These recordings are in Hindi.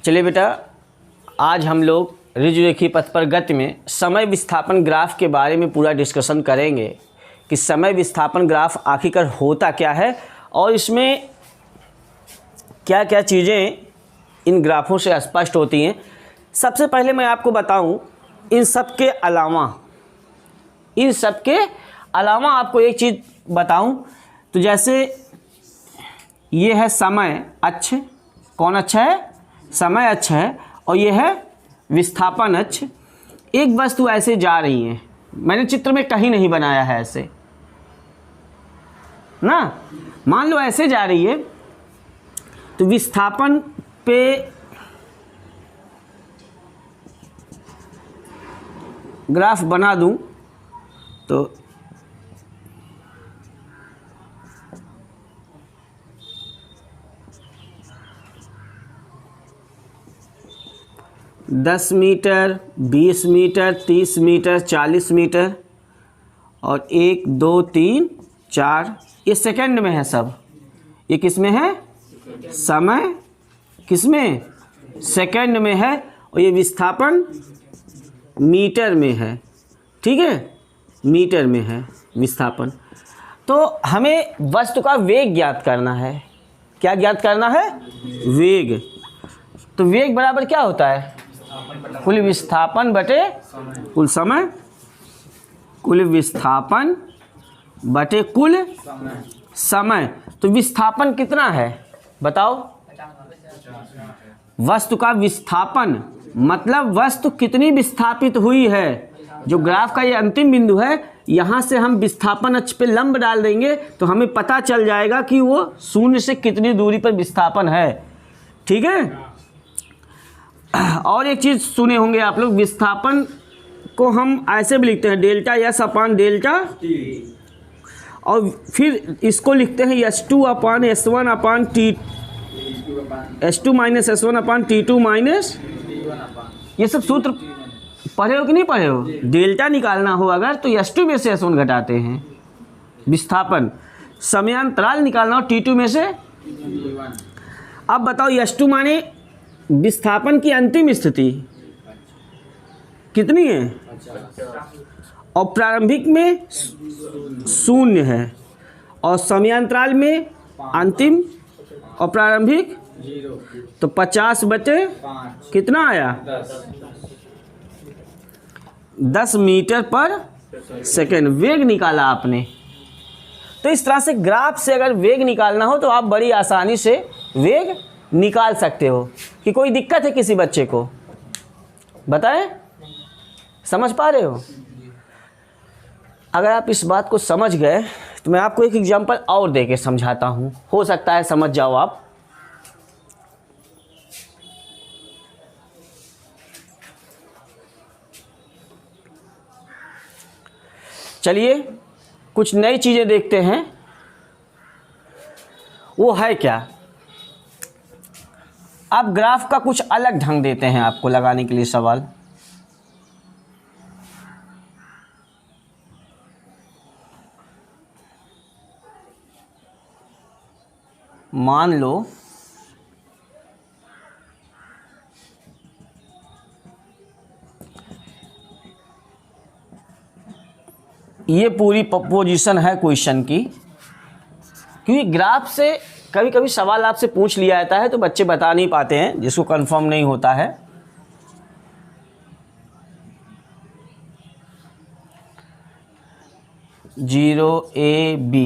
चलिए बेटा, आज हम लोग ऋजुरेखीय पथ पर गति में समय विस्थापन ग्राफ के बारे में पूरा डिस्कशन करेंगे कि समय विस्थापन ग्राफ आखिरकार होता क्या है और इसमें क्या क्या चीज़ें इन ग्राफों से स्पष्ट होती हैं। सबसे पहले मैं आपको बताऊं, इन सब के अलावा आपको एक चीज़ बताऊं, तो जैसे ये है समय अक्ष। कौन अक्ष है? समय अक्ष है। और ये है विस्थापन अक्ष। एक वस्तु ऐसे जा रही है, मैंने चित्र में कहीं नहीं बनाया है ऐसे ना, मान लो ऐसे जा रही है, तो विस्थापन पे ग्राफ बना दूं तो दस मीटर, 20 मीटर, 30 मीटर, 40 मीटर और 1, 2, 3, 4, ये सेकंड में है सब। ये किस में है? समय किस में? सेकंड में है। और ये विस्थापन मीटर में है। ठीक है, मीटर में है विस्थापन। तो हमें वस्तु का वेग ज्ञात करना है। क्या ज्ञात करना है? वेग। तो वेग बराबर क्या होता है? कुल विस्थापन बटे कुल समय। कुल विस्थापन बटे कुल समय। तो विस्थापन कितना है बताओ? वस्तु का विस्थापन मतलब वस्तु कितनी विस्थापित हुई है। जो ग्राफ का ये अंतिम बिंदु है, यहाँ से हम विस्थापन अक्ष पे लंब डाल देंगे तो हमें पता चल जाएगा कि वो शून्य से कितनी दूरी पर विस्थापन है। ठीक है। और एक चीज़ सुने होंगे आप लोग, विस्थापन को हम ऐसे भी लिखते हैं डेल्टा एस अपान डेल्टा टी, और फिर इसको लिखते हैं S2 अपान S1 अपान टी, S2 माइनस S1 अपान T2 माइनस। ये सब सूत्र पढ़े हो कि नहीं पढ़े हो? डेल्टा निकालना हो अगर तो S2 में से S1 घटाते हैं। विस्थापन समयांतराल निकालना हो T2 में से। अब बताओ, S2 माने विस्थापन की अंतिम स्थिति कितनी है? और प्रारंभिक में शून्य है, और समयांतराल में अंतिम और प्रारंभिक, तो 50 बटे कितना आया? 10 मीटर पर सेकेंड वेग निकाला आपने। तो इस तरह से ग्राफ से अगर वेग निकालना हो तो आप बड़ी आसानी से वेग निकाल सकते हो। कि कोई दिक्कत है किसी बच्चे को? बताएं, समझ पा रहे हो? अगर आप इस बात को समझ गए तो मैं आपको एक एग्जांपल और देके समझाता हूं, हो सकता है समझ जाओ आप। चलिए कुछ नई चीजें देखते हैं। वो है क्या? अब ग्राफ का कुछ अलग ढंग देते हैं आपको लगाने के लिए सवाल। मान लो ये पूरी पोजीशन है क्वेश्चन की, क्योंकि ग्राफ से कभी कभी सवाल आपसे पूछ लिया जाता है तो बच्चे बता नहीं पाते हैं, जिसको कंफर्म नहीं होता है। जीरो ए बी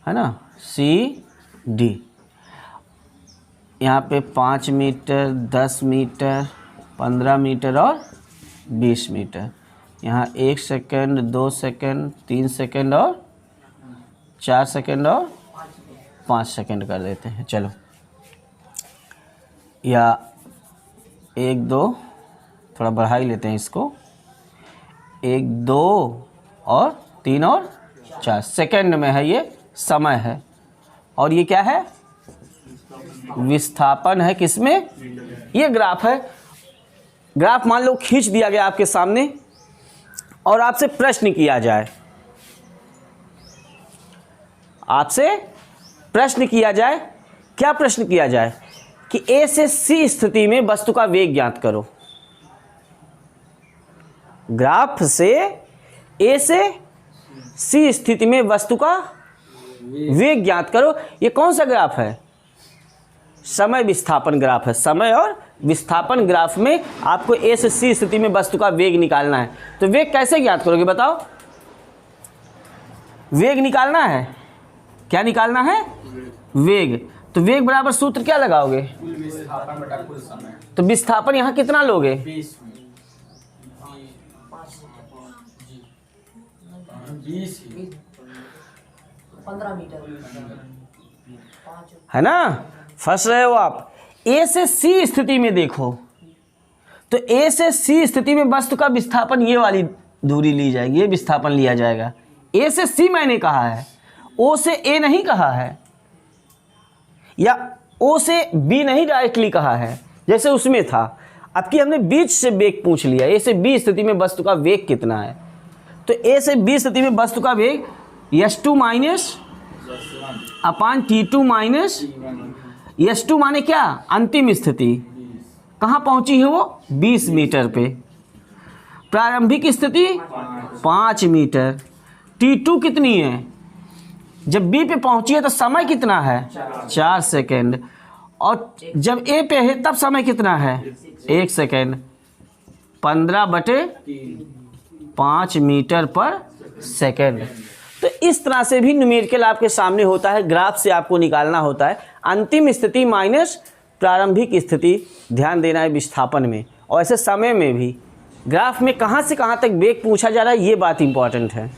है ना, सी डी। यहाँ पे 5 मीटर, 10 मीटर, 15 मीटर और 20 मीटर। यहाँ 1 सेकंड, 2 सेकंड, 3 सेकंड और 4 सेकंड और 5 सेकंड कर देते हैं। चलो, या 1, 2, थोड़ा बढ़ा ही लेते हैं इसको। 1, 2 और 3 और 4 सेकंड में है, ये समय है। और ये क्या है? विस्थापन है। किसमें? ये ग्राफ है। ग्राफ मान लो खींच दिया गया आपके सामने और आपसे प्रश्न किया जाए, आपसे प्रश्न किया जाए। क्या प्रश्न किया जाए? कि ए से सी स्थिति में वस्तु का वेग ज्ञात करो। ग्राफ से ए से सी स्थिति में वस्तु का वेग ज्ञात करो। ये कौन सा ग्राफ है? समय विस्थापन ग्राफ है। समय और विस्थापन ग्राफ में आपको ए से सी स्थिति में वस्तु का वेग निकालना है। तो वेग कैसे ज्ञात करोगे बताओ? वेग निकालना है, क्या निकालना है? वेग। तो वेग बराबर सूत्र क्या लगाओगे? तो विस्थापन यहाँ कितना लोगे? 15 मीटर है ना? फंस रहे हो आप। ए से सी स्थिति में देखो, तो ए से सी स्थिति में वस्तु का विस्थापन ये वाली दूरी ली जाएगी, ये विस्थापन लिया जाएगा। ए से सी मैंने कहा है, ओ से ए नहीं कहा है, या ओ से बी नहीं डायरेक्टली कहा है जैसे उसमें था। अब कि हमने बीच से वेग पूछ लिया, ए से बी स्थिति में वस्तु का वेग कितना है। तो ए से बी स्थिति में वस्तु का वेग S2 माइनस अपान T2 माइनस S2 माने क्या? अंतिम स्थिति। कहाँ पहुंची है वो? 20 मीटर पे। प्रारंभिक स्थिति 5 मीटर। T2 कितनी है? जब B पे पहुंची है तो समय कितना है? 4 सेकेंड। और जब A पे है तब समय कितना है? 1 सेकेंड। 15/5 मीटर पर सेकेंड। तो इस तरह से भी न्यूमेरिकल आपके सामने होता है। ग्राफ से आपको निकालना होता है अंतिम स्थिति माइनस प्रारंभिक स्थिति। ध्यान देना है विस्थापन में, और ऐसे समय में भी। ग्राफ में कहाँ से कहाँ तक वेग पूछा जा रहा है ये बात इंपॉर्टेंट है।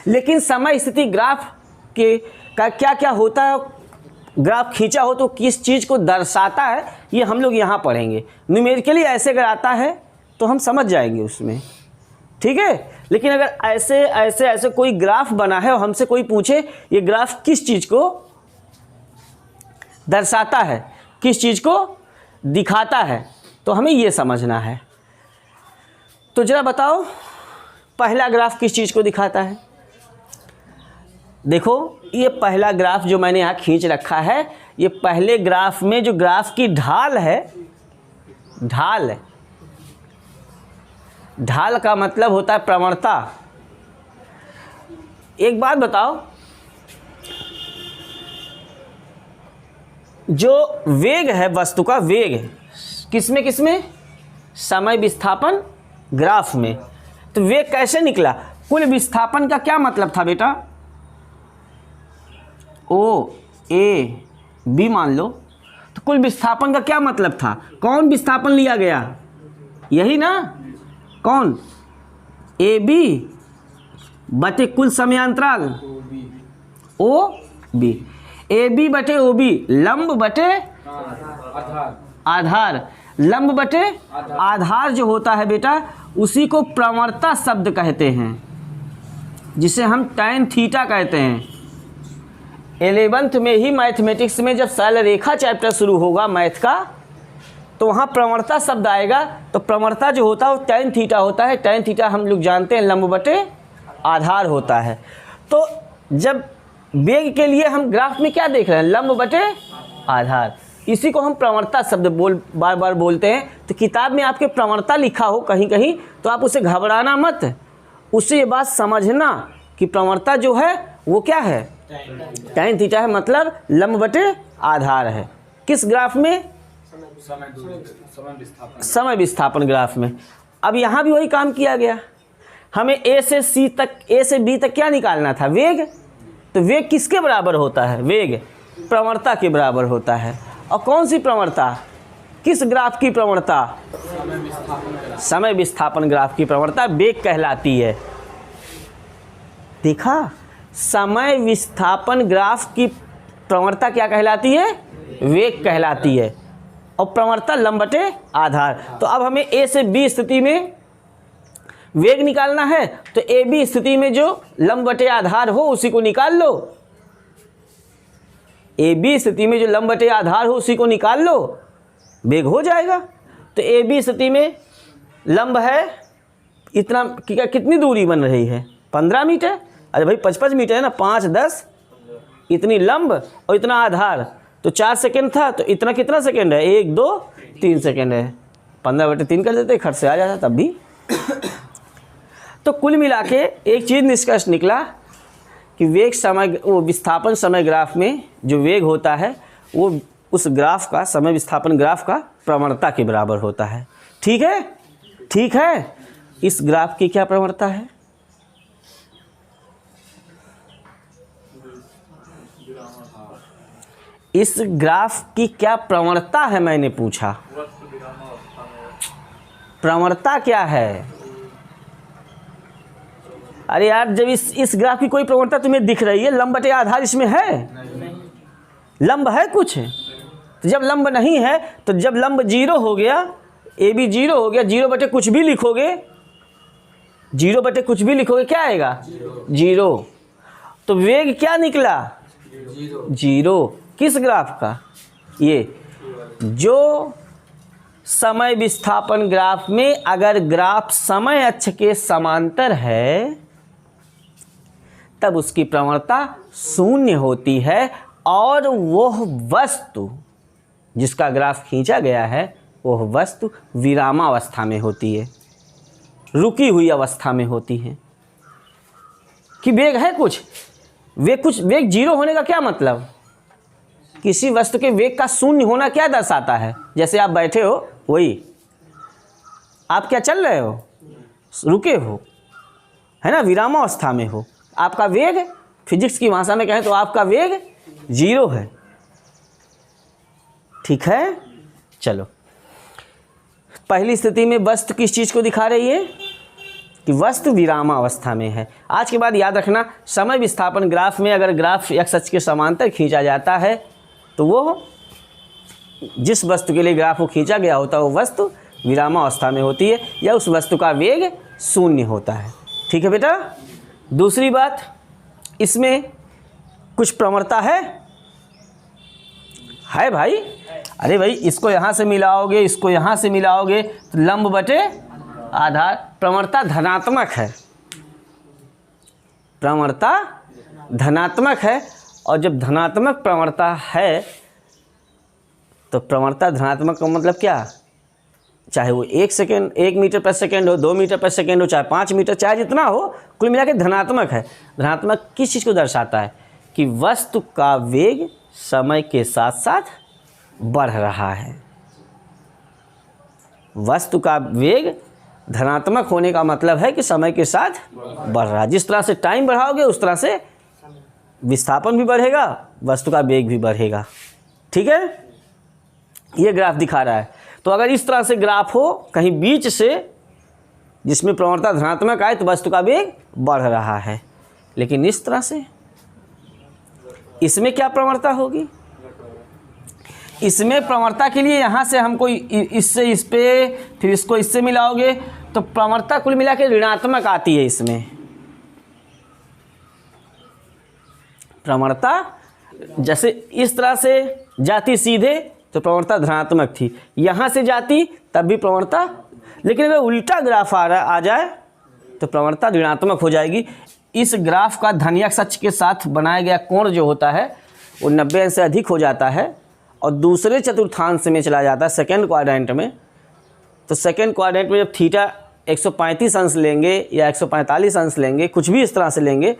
लेकिन समय स्थिति ग्राफ के का क्या क्या होता है, ग्राफ खींचा हो तो किस चीज़ को दर्शाता है, ये हम लोग यहाँ पढ़ेंगे। न्यूमेरिकली ऐसे अगर आता है तो हम समझ जाएंगे उसमें, ठीक है। लेकिन अगर ऐसे ऐसे ऐसे कोई ग्राफ बना है और हमसे कोई पूछे ये ग्राफ किस चीज़ को दर्शाता है, किस चीज़ को दिखाता है, तो हमें ये समझना है। तो जरा बताओ पहला ग्राफ किस चीज़ को दिखाता है? देखो ये पहला ग्राफ जो मैंने यहाँ खींच रखा है, ये पहले ग्राफ में जो ग्राफ की ढाल है, ढाल का मतलब होता है प्रवणता। एक बात बताओ, जो वेग है वस्तु का वेग किसमें किसमें? समय विस्थापन ग्राफ में। तो वेग कैसे निकला? कुल विस्थापन का क्या मतलब था बेटा? ओ ए बी मान लो, तो कुल विस्थापन का क्या मतलब था? कौन विस्थापन लिया गया? यही ना, कौन? ए बी बटे कुल समयांतराल ओ बी। ए बी बटे ओ बी, लंब बटे आधार। लंब बटे आधार जो होता है बेटा, उसी को प्रवणता शब्द कहते हैं, जिसे हम tan थीटा कहते हैं। 11th में ही मैथमेटिक्स में जब सरल रेखा चैप्टर शुरू होगा मैथ का, तो वहाँ प्रवणता शब्द आएगा। तो प्रवणता जो होता है वो tan थीटा होता है। tan थीटा हम लोग जानते हैं लंब बटे आधार होता है। तो जब वेग के लिए हम ग्राफ में क्या देख रहे हैं? लंब बटे आधार। इसी को हम प्रवणता शब्द बार बार बोलते हैं। तो किताब में आपके प्रवणता लिखा हो कहीं कहीं तो आप उसे घबराना मत, उससे ये बात समझना कि प्रवणता जो है वो क्या है? tan थीटा है, मतलब लंब बटे आधार है। किस ग्राफ में? समय विस्थापन ग्राफ में। अब यहाँ भी वही काम किया गया। हमें ए से सी तक, ए से बी तक क्या निकालना था? वेग। तो वेग किसके बराबर होता है? वेग प्रवणता के बराबर होता है। और कौन सी प्रवणता? किस ग्राफ की प्रवणता? समय विस्थापन ग्राफ की प्रवणता वेग कहलाती है। देखा, समय विस्थापन ग्राफ की प्रवणता क्या कहलाती है? वेग कहलाती है। और प्रवणता लंब बटे आधार। तो अब हमें ए से बी स्थिति में वेग निकालना है, तो ए बी स्थिति में जो लंब बटे आधार हो उसी को निकाल लो। ए बी स्थिति में जो लंब बटे आधार हो उसी को निकाल लो, वेग हो जाएगा। तो ए बी स्थिति में लंब है इतना, कितनी दूरी बन रही है? 15 मीटर। अरे भाई 55 मीटर है ना, 5 10 इतनी लंब और इतना आधार, तो 4 सेकेंड था, तो इतना कितना सेकेंड है, 1 2 3 सेकेंड है, 15/3 कर देते, खर्च से आ जाता तब भी। तो कुल मिला के एक चीज़ निष्कर्ष निकला कि वेग समय, वो विस्थापन समय ग्राफ में जो वेग होता है वो उस ग्राफ का, समय विस्थापन ग्राफ का प्रवणता के बराबर होता है। ठीक है, ठीक है। इस ग्राफ की क्या प्रवणता है? इस ग्राफ की क्या प्रवणता है, मैंने पूछा। प्रवणता क्या है? अरे यार, जब इस ग्राफ की कोई प्रवणता तुम्हें दिख रही है, लंब बटे आधार इसमें है? लंब है कुछ? तो जब लंब नहीं है, तो जब लंब 0 हो गया, ए बी 0 हो गया, 0 बटे कुछ भी लिखोगे, 0 बटे कुछ भी लिखोगे, क्या आएगा? 0। तो वेग क्या निकला? 0। किस ग्राफ का? ये जो समय विस्थापन ग्राफ में अगर ग्राफ समय अक्ष के समांतर है तब उसकी प्रवणता 0 होती है, और वह वस्तु जिसका ग्राफ खींचा गया है वह वस्तु विरामावस्था में होती है, रुकी हुई अवस्था में होती है। कि वेग है कुछ, वेग 0 होने का क्या मतलब? किसी वस्तु के वेग का 0 होना क्या दर्शाता है? जैसे आप बैठे हो, वही आप क्या चल रहे हो, रुके हो, है ना, विरामावस्था में हो। आपका वेग, फिजिक्स की भाषा में कहें तो आपका वेग 0 है। ठीक है, चलो। पहली स्थिति में वस्तु किस चीज़ को दिखा रही है? कि वस्तु विरामावस्था में है। आज के बाद याद रखना, समय विस्थापन ग्राफ में अगर ग्राफ एक्स अक्ष के समांतर खींचा जाता है तो वो जिस वस्तु के लिए ग्राफ को खींचा गया होता है वो वस्तु विरामावस्था में होती है, या उस वस्तु का वेग 0 होता है। ठीक है बेटा। दूसरी बात, इसमें कुछ प्रवणता है भाई। अरे भाई, इसको यहाँ से मिलाओगे, इसको यहाँ से मिलाओगे तो लंब बटे आधार, प्रवणता धनात्मक है, प्रवणता धनात्मक है। और जब धनात्मक प्रवणता है तो प्रवणता धनात्मक का मतलब क्या? चाहे वो 1 मीटर पर सेकेंड हो, 2 मीटर पर सेकेंड हो, चाहे 5 मीटर, चाहे जितना हो, कुल मिला के धनात्मक है। धनात्मक किस चीज़ को दर्शाता है? कि वस्तु का वेग समय के साथ साथ बढ़ रहा है। वस्तु का वेग धनात्मक होने का मतलब है कि समय के साथ बढ़ रहा है। जिस तरह से टाइम बढ़ाओगे उस तरह से विस्थापन भी बढ़ेगा, वस्तु का वेग भी बढ़ेगा। ठीक है, ये ग्राफ दिखा रहा है। तो अगर इस तरह से ग्राफ हो कहीं बीच से जिसमें प्रवणता धनात्मक आए तो वस्तु का वेग बढ़ रहा है, लेकिन इस तरह से इसमें क्या प्रवणता होगी? इसमें प्रवणता के लिए यहाँ से हमको इससे इस पे, फिर इसको इससे मिलाओगे तो प्रवणता कुल मिला के ऋणात्मक आती है। इसमें प्रवणता जैसे इस तरह से जाती सीधे तो प्रवणता धनात्मक थी, यहाँ से जाती तब भी प्रवणता, लेकिन अगर उल्टा ग्राफ आ जाए तो प्रवणता ऋणात्मक हो जाएगी। इस ग्राफ का धनात्मक अक्ष के साथ बनाया गया कोण जो होता है वो 90 अंश से अधिक हो जाता है और दूसरे चतुर्थांश में चला जाता है, सेकेंड क्वाड्रेंट में। तो सेकेंड क्वाड्रेंट में जब थीटा 135 अंश लेंगे या 145 अंश लेंगे, कुछ भी इस तरह से लेंगे,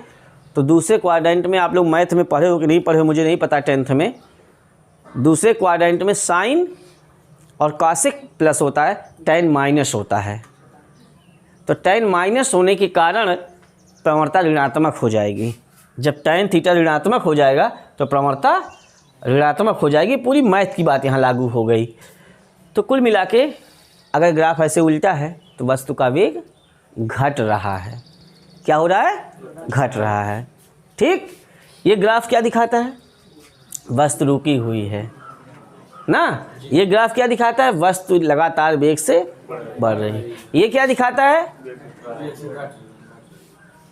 तो दूसरे क्वाड्रेंट में आप लोग मैथ में पढ़े हो कि नहीं पढ़े हो मुझे नहीं पता, 10th में, दूसरे क्वाड्रेंट में साइन और कॉसिक प्लस होता है, tan माइनस होता है। तो tan माइनस होने के कारण प्रवणता ऋणात्मक हो जाएगी। जब tan थीटा ऋणात्मक हो जाएगा तो प्रवणता ऋणात्मक हो जाएगी। पूरी मैथ की बात यहाँ लागू हो गई। तो कुल मिला के अगर ग्राफ ऐसे उल्टा है तो वस्तु का वेग घट रहा है। क्या हो रहा है? घट रहा है। ठीक, ये ग्राफ क्या दिखाता है? वस्तु रुकी हुई है ना। ये ग्राफ क्या दिखाता है? वस्तु लगातार वेग से बढ़ रही है। ये क्या दिखाता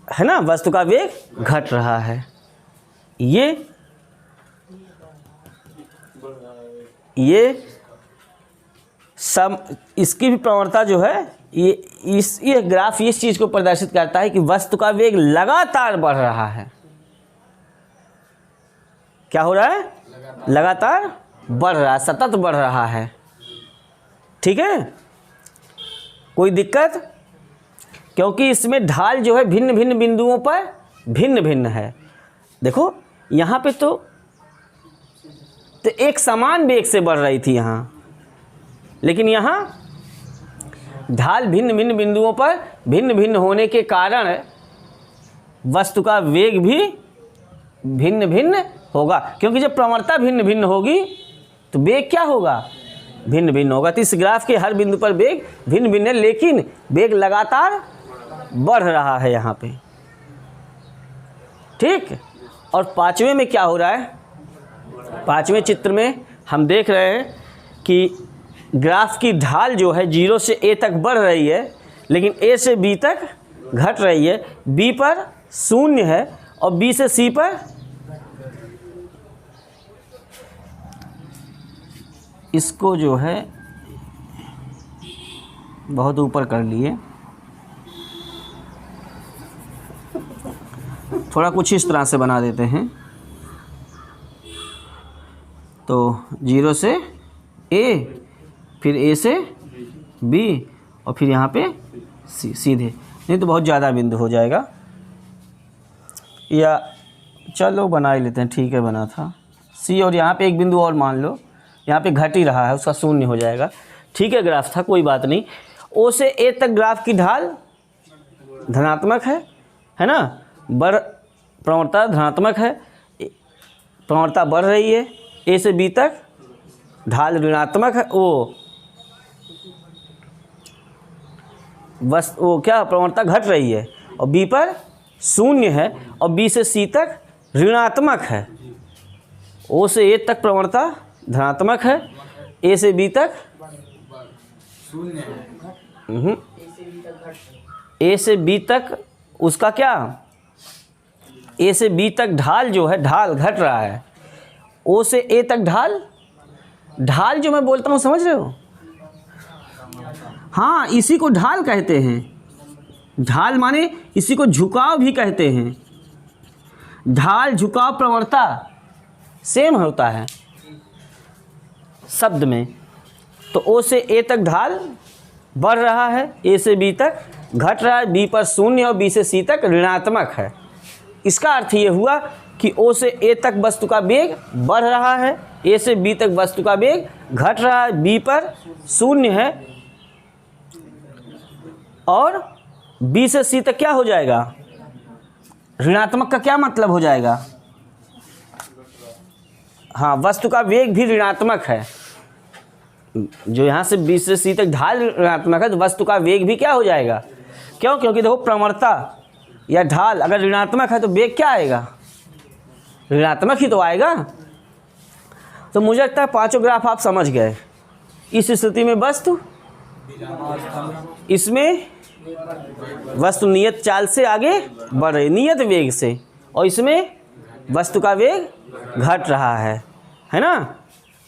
है ना, वस्तु का वेग घट रहा है। ये इसकी भी प्रवणता जो है ये ग्राफ इस चीज़ को प्रदर्शित करता है कि वस्तु का वेग लगातार बढ़ रहा है। क्या हो रहा है? लगातार बढ़ रहा है, सतत बढ़ रहा है। ठीक है, कोई दिक्कत? क्योंकि इसमें ढाल जो है भिन्न भिन्न बिंदुओं पर भिन्न भिन्न है। देखो यहाँ पे तो एक समान वेग से बढ़ रही थी यहाँ, लेकिन यहाँ ढाल भिन्न भिन्न बिंदुओं पर भिन्न भिन्न होने के कारण वस्तु का वेग भी भिन्न भिन्न होगा। क्योंकि जब प्रवणता भिन्न भिन्न होगी तो वेग क्या होगा? भिन्न भिन्न होगा। तो इस ग्राफ के हर बिंदु पर वेग भिन्न भिन्न है, लेकिन वेग लगातार बढ़ रहा है यहाँ पे। ठीक। और पांचवें में क्या हो रहा है? पांचवें चित्र में हम देख रहे हैं कि ग्राफ की ढाल जो है 0 से a तक बढ़ रही है, लेकिन a से b तक घट रही है। b पर 0 है और b से c पर इसको जो है बहुत ऊपर कर लिए, थोड़ा कुछ इस तरह से बना देते हैं। तो 0 से a, फिर a से b और फिर यहाँ पे c, सीधे। नहीं तो बहुत ज़्यादा बिंदु हो जाएगा, या चलो बना ही लेते हैं। ठीक है, बना था c और यहाँ पे एक बिंदु और मान लो, यहाँ पे घट ही रहा है, उसका 0 हो जाएगा। ठीक है, ग्राफ था, कोई बात नहीं। o से a तक ग्राफ की ढाल धनात्मक है ना, प्रवणता धनात्मक है, प्रवणता बढ़ रही है। a से b तक ढाल ऋणात्मक है, वो क्या प्रवणता घट रही है, और b पर 0 है और b से c तक ऋणात्मक है। o से a तक प्रवणता धनात्मक है, a से b तक 0 है, a से b तक उसका क्या, a से b तक ढाल जो है ढाल घट रहा है। o से a तक ढाल जो मैं बोलता हूँ समझ रहे हो? हाँ, इसी को ढाल कहते हैं। ढाल माने इसी को झुकाव भी कहते हैं। ढाल झुकाव प्रवणता सेम होता है शब्द में। तो o से a तक ढाल बढ़ रहा है, a से b तक घट रहा है, b पर 0 और b से c तक ऋणात्मक है। इसका अर्थ ये हुआ कि o से a तक वस्तु का वेग बढ़ रहा है, a से b तक वस्तु का वेग घट रहा है, b पर 0 है और b से c तक क्या हो जाएगा? ऋणात्मक का क्या मतलब हो जाएगा? हाँ, वस्तु का वेग भी ऋणात्मक है। जो यहाँ से b से c तक ढाल ऋणात्मक है, तो वस्तु का वेग भी क्या हो जाएगा? क्यों? क्योंकि देखो प्रवणता या ढाल अगर ऋणात्मक है तो वेग क्या आएगा? ऋणात्मक ही तो आएगा। तो मुझे लगता है पांचों ग्राफ आप समझ गए। इस स्थिति में वस्तु इसमें वस्तु नियत चाल से आगे बढ़ रही, नियत वेग से, और इसमें वस्तु का वेग घट रहा है ना,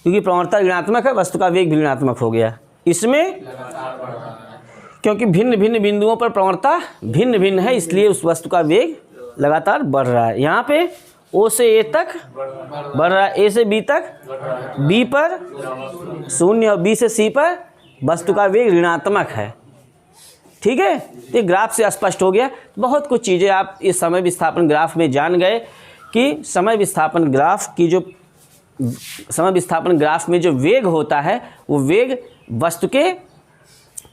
क्योंकि प्रवणता ऋणात्मक है, वस्तु का वेग भी ऋणात्मक हो गया। इसमें क्योंकि भिन्न भिन्न बिंदुओं पर प्रवणता भिन्न भिन्न है, इसलिए उस वस्तु का वेग लगातार बढ़ रहा है। यहाँ पे O से A तक बढ़ रहा है, A से B तक, B पर 0 और B से C पर वस्तु का वेग ऋणात्मक है। ठीक है, तो ग्राफ से स्पष्ट हो गया। बहुत कुछ चीज़ें आप इस समय विस्थापन ग्राफ में जान गए कि समय विस्थापन ग्राफ में जो वेग होता है वो वेग वस्तु के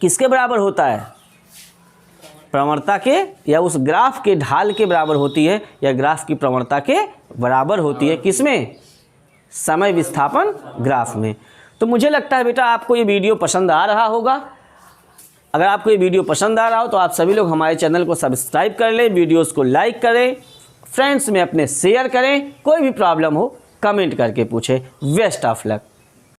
किसके बराबर होता है? प्रवणता के, या उस ग्राफ के ढाल के बराबर होती है, या ग्राफ की प्रवणता के बराबर होती है। किसमें? समय विस्थापन ग्राफ में। तो मुझे लगता है बेटा आपको ये वीडियो पसंद आ रहा होगा। अगर आपको ये वीडियो पसंद आ रहा हो तो आप सभी लोग हमारे चैनल को सब्सक्राइब कर लें, वीडियोस को लाइक करें, फ्रेंड्स में अपने शेयर करें। कोई भी प्रॉब्लम हो कमेंट करके पूछें। Best of luck.